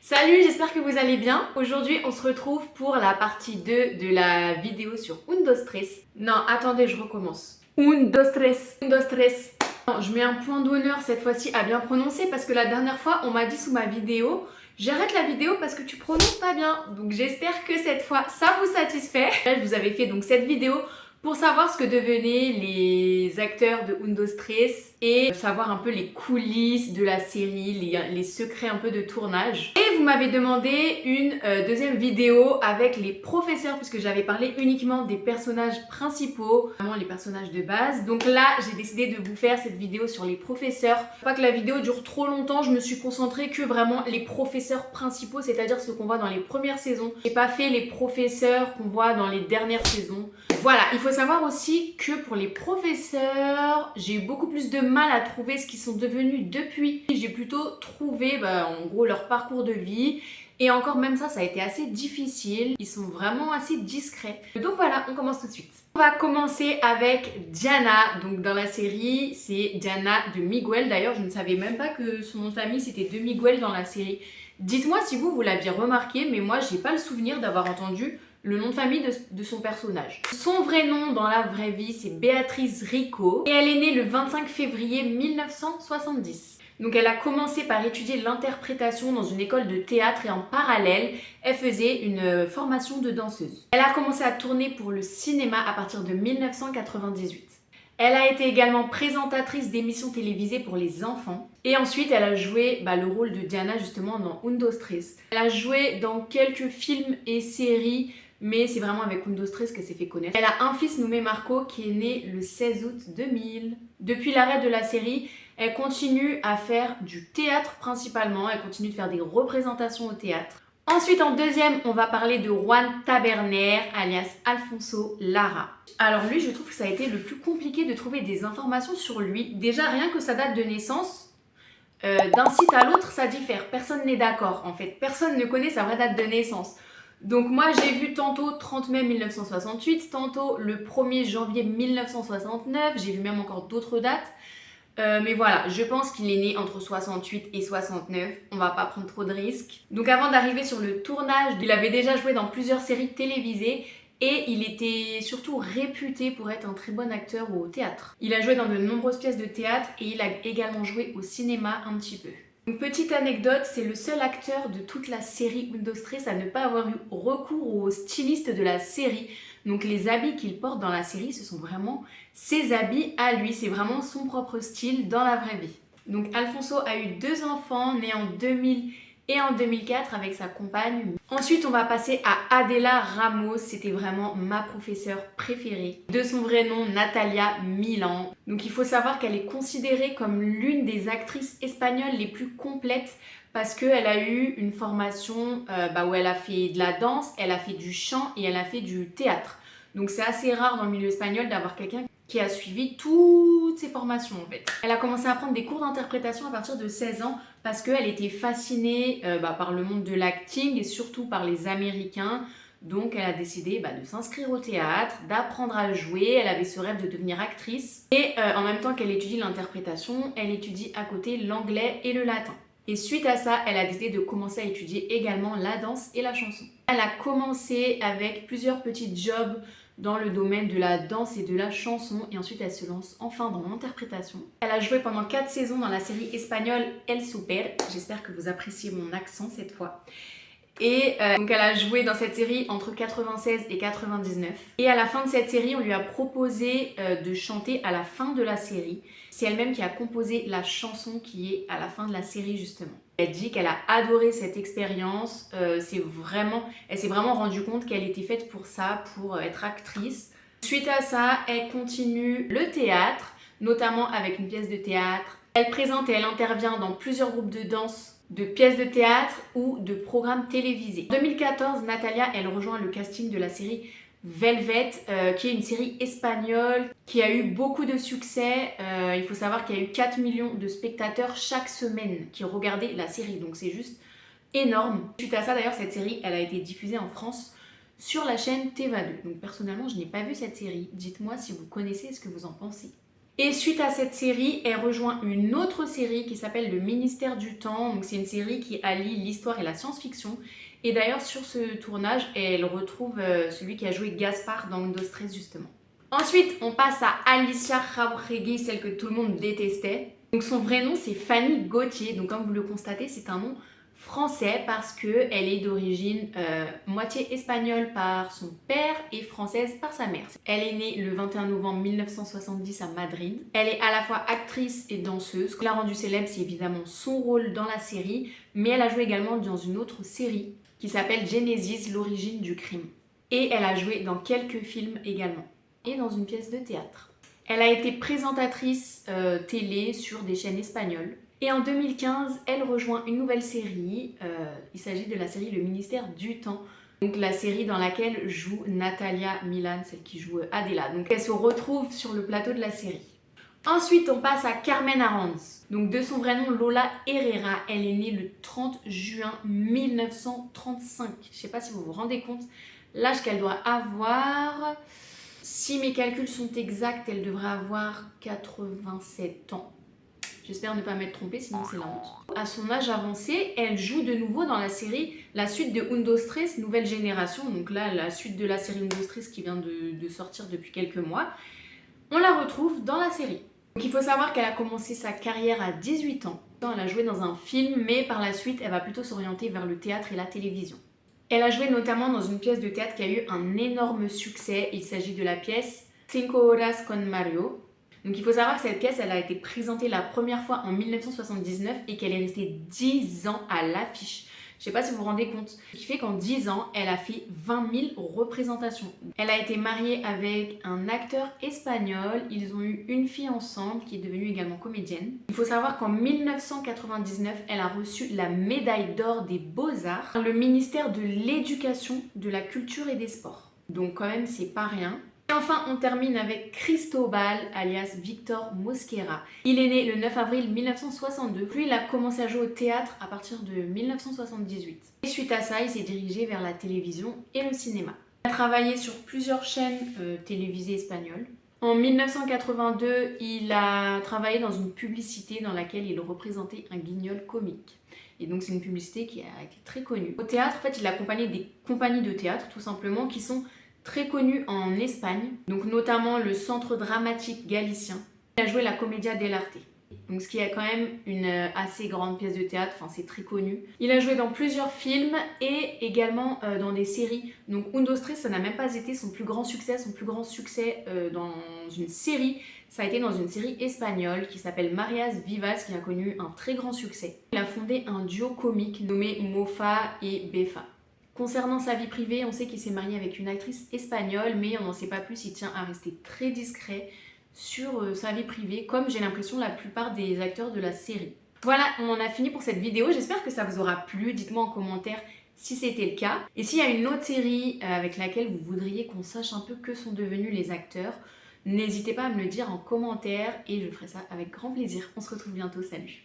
Salut, j'espère que vous allez bien. Aujourd'hui, on se retrouve pour la partie 2 de la vidéo sur Un, dos, tres. Non, attendez, je recommence. Un, dos, tres. Un, dos, tres. Non, je mets un point d'honneur cette fois-ci à bien prononcer parce que la dernière fois, on m'a dit sous ma vidéo j'arrête la vidéo parce que tu prononces pas bien. Donc j'espère que cette fois, ça vous satisfait. Je vous avais fait donc cette vidéo pour savoir ce que devenaient les acteurs de Un, dos, tres et savoir un peu les coulisses de la série, les secrets un peu de tournage. Et vous m'avez demandé une deuxième vidéo avec les professeurs puisque j'avais parlé uniquement des personnages principaux, vraiment les personnages de base. Donc là, j'ai décidé de vous faire cette vidéo sur les professeurs. Pas que la vidéo dure trop longtemps, je me suis concentrée que vraiment les professeurs principaux, c'est-à-dire ceux qu'on voit dans les premières saisons. J'ai pas fait les professeurs qu'on voit dans les dernières saisons. Voilà, il faut savoir aussi que pour les professeurs, j'ai eu beaucoup plus de mal à trouver ce qu'ils sont devenus depuis. J'ai plutôt trouvé en gros leur parcours de vie. Et encore même ça a été assez difficile. Ils sont vraiment assez discrets. Donc voilà, on commence tout de suite. On va commencer avec Diana. Donc dans la série, c'est Diana de Miguel. D'ailleurs, je ne savais même pas que son nom de famille c'était de Miguel dans la série. Dites-moi si vous l'aviez remarqué, mais moi j'ai pas le souvenir d'avoir entendu le nom de famille de son personnage. Son vrai nom dans la vraie vie, c'est Beatriz Rico et elle est née le 25 février 1970. Donc elle a commencé par étudier l'interprétation dans une école de théâtre et en parallèle, elle faisait une formation de danseuse. Elle a commencé à tourner pour le cinéma à partir de 1998. Elle a été également présentatrice d'émissions télévisées pour les enfants. Et ensuite, elle a joué le rôle de Diana justement dans Un, dos, tres. Elle a joué dans quelques films et séries, mais c'est vraiment avec Un, dos, tres qu'elle s'est fait connaître. Elle a un fils nommé Marco qui est né le 16 août 2000. Depuis l'arrêt de la série, elle continue à faire du théâtre principalement. Elle continue de faire des représentations au théâtre. Ensuite, en deuxième, on va parler de Juan Taberner, alias Alfonso Lara. Alors lui, je trouve que ça a été le plus compliqué de trouver des informations sur lui. Déjà, rien que sa date de naissance, d'un site à l'autre, ça diffère. Personne n'est d'accord, en fait. Personne ne connaît sa vraie date de naissance. Donc moi, j'ai vu tantôt 30 mai 1968, tantôt le 1er janvier 1969. J'ai vu même encore d'autres dates. Mais voilà, je pense qu'il est né entre 68 et 69, on va pas prendre trop de risques. Donc avant d'arriver sur le tournage, il avait déjà joué dans plusieurs séries télévisées et il était surtout réputé pour être un très bon acteur au théâtre. Il a joué dans de nombreuses pièces de théâtre et il a également joué au cinéma un petit peu. Une petite anecdote, c'est le seul acteur de toute la série Un, dos, tres à ne pas avoir eu recours au styliste de la série. Donc les habits qu'il porte dans la série, ce sont vraiment ses habits à lui. C'est vraiment son propre style dans la vraie vie. Donc Alfonso a eu 2 enfants, nés en 2000 et en 2004 avec sa compagne. Ensuite, on va passer à Adela Ramos. C'était vraiment ma professeure préférée. De son vrai nom, Natalia Milan. Donc il faut savoir qu'elle est considérée comme l'une des actrices espagnoles les plus complètes parce qu'elle a eu une formation où elle a fait de la danse, elle a fait du chant et elle a fait du théâtre. Donc c'est assez rare dans le milieu espagnol d'avoir quelqu'un qui a suivi toutes ses formations en fait. Elle a commencé à prendre des cours d'interprétation à partir de 16 ans parce qu'elle était fascinée par le monde de l'acting et surtout par les Américains. Donc elle a décidé de s'inscrire au théâtre, d'apprendre à jouer. Elle avait ce rêve de devenir actrice. Et en même temps qu'elle étudie l'interprétation, elle étudie à côté l'anglais et le latin. Et suite à ça, elle a décidé de commencer à étudier également la danse et la chanson. Elle a commencé avec plusieurs petits jobs dans le domaine de la danse et de la chanson et ensuite elle se lance enfin dans l'interprétation. Elle a joué pendant 4 saisons dans la série espagnole El Super. J'espère que vous appréciez mon accent cette fois. Et donc elle a joué dans cette série entre 96 et 99. Et à la fin de cette série, on lui a proposé de chanter à la fin de la série. C'est elle-même qui a composé la chanson qui est à la fin de la série justement. Elle dit qu'elle a adoré cette expérience, elle s'est vraiment rendue compte qu'elle était faite pour ça, pour être actrice. Suite à ça, elle continue le théâtre, notamment avec une pièce de théâtre. Elle présente et elle intervient dans plusieurs groupes de danse, de pièces de théâtre ou de programmes télévisés. En 2014, Natalia, elle rejoint le casting de la série Velvet, qui est une série espagnole qui a eu beaucoup de succès. Il faut savoir qu'il y a eu 4 millions de spectateurs chaque semaine qui regardaient la série, donc c'est juste énorme. Suite à ça d'ailleurs, cette série elle a été diffusée en France sur la chaîne TV2. Donc personnellement je n'ai pas vu cette série, dites-moi si vous connaissez et ce que vous en pensez. Et suite à cette série, elle rejoint une autre série qui s'appelle Le Ministère du Temps. Donc c'est une série qui allie l'histoire et la science-fiction. Et d'ailleurs sur ce tournage, elle retrouve celui qui a joué Gaspard dans Windows 13 justement. Ensuite, on passe à Alicia Jauregui, celle que tout le monde détestait. Donc son vrai nom c'est Fanny Gauthier. Donc comme vous le constatez, c'est un nom français parce qu'elle est d'origine moitié espagnole par son père et française par sa mère. Elle est née le 21 novembre 1970 à Madrid. Elle est à la fois actrice et danseuse. Ce qui l'a rendue célèbre, c'est évidemment son rôle dans la série, mais elle a joué également dans une autre série qui s'appelle Genesis, l'origine du crime. Et elle a joué dans quelques films également, et dans une pièce de théâtre. Elle a été présentatrice télé sur des chaînes espagnoles. Et en 2015, elle rejoint une nouvelle série. Il s'agit de la série Le Ministère du Temps. Donc la série dans laquelle joue Natalia Milan, celle qui joue Adela. Donc elle se retrouve sur le plateau de la série. Ensuite, on passe à Carmen Arranz. Donc de son vrai nom, Lola Herrera. Elle est née le 30 juin 1935. Je ne sais pas si vous vous rendez compte l'âge qu'elle doit avoir. Si mes calculs sont exacts, elle devrait avoir 87 ans. J'espère ne pas m'être trompée, sinon c'est la honte. À son âge avancé, elle joue de nouveau dans la série, la suite de Windows 13, nouvelle génération. Donc là, la suite de la série Windows 13 qui vient de sortir depuis quelques mois. On la retrouve dans la série. Donc il faut savoir qu'elle a commencé sa carrière à 18 ans. Elle a joué dans un film, mais par la suite, elle va plutôt s'orienter vers le théâtre et la télévision. Elle a joué notamment dans une pièce de théâtre qui a eu un énorme succès. Il s'agit de la pièce Cinco Horas con Mario. Donc il faut savoir que cette pièce, elle a été présentée la première fois en 1979 et qu'elle est restée 10 ans à l'affiche. Je ne sais pas si vous vous rendez compte. Ce qui fait qu'en 10 ans, elle a fait 20 000 représentations. Elle a été mariée avec un acteur espagnol. Ils ont eu une fille ensemble qui est devenue également comédienne. Il faut savoir qu'en 1999, elle a reçu la médaille d'or des Beaux-Arts par le ministère de l'Éducation, de la Culture et des Sports. Donc quand même, c'est pas rien. Et enfin, on termine avec Cristobal, alias Victor Mosquera. Il est né le 9 avril 1962. Puis il a commencé à jouer au théâtre à partir de 1978. Et suite à ça, il s'est dirigé vers la télévision et le cinéma. Il a travaillé sur plusieurs chaînes télévisées espagnoles. En 1982, il a travaillé dans une publicité dans laquelle il représentait un guignol comique. Et donc c'est une publicité qui a été très connue. Au théâtre, en fait, il a accompagné des compagnies de théâtre, tout simplement, qui sont très connu en Espagne, donc notamment le Centre Dramatique Galicien. Il a joué la Commedia dell'Arte, donc ce qui est quand même une assez grande pièce de théâtre, enfin c'est très connu. Il a joué dans plusieurs films et également dans des séries. Donc Windows 13, ça n'a même pas été son plus grand succès. Son plus grand succès dans une série, ça a été dans une série espagnole qui s'appelle Marias Vivas, qui a connu un très grand succès. Il a fondé un duo comique nommé Mofa et Befa. Concernant sa vie privée, on sait qu'il s'est marié avec une actrice espagnole, mais on n'en sait pas plus, il tient à rester très discret sur sa vie privée, comme j'ai l'impression la plupart des acteurs de la série. Voilà, on en a fini pour cette vidéo, j'espère que ça vous aura plu, dites-moi en commentaire si c'était le cas. Et s'il y a une autre série avec laquelle vous voudriez qu'on sache un peu que sont devenus les acteurs, n'hésitez pas à me le dire en commentaire et je ferai ça avec grand plaisir. On se retrouve bientôt, salut!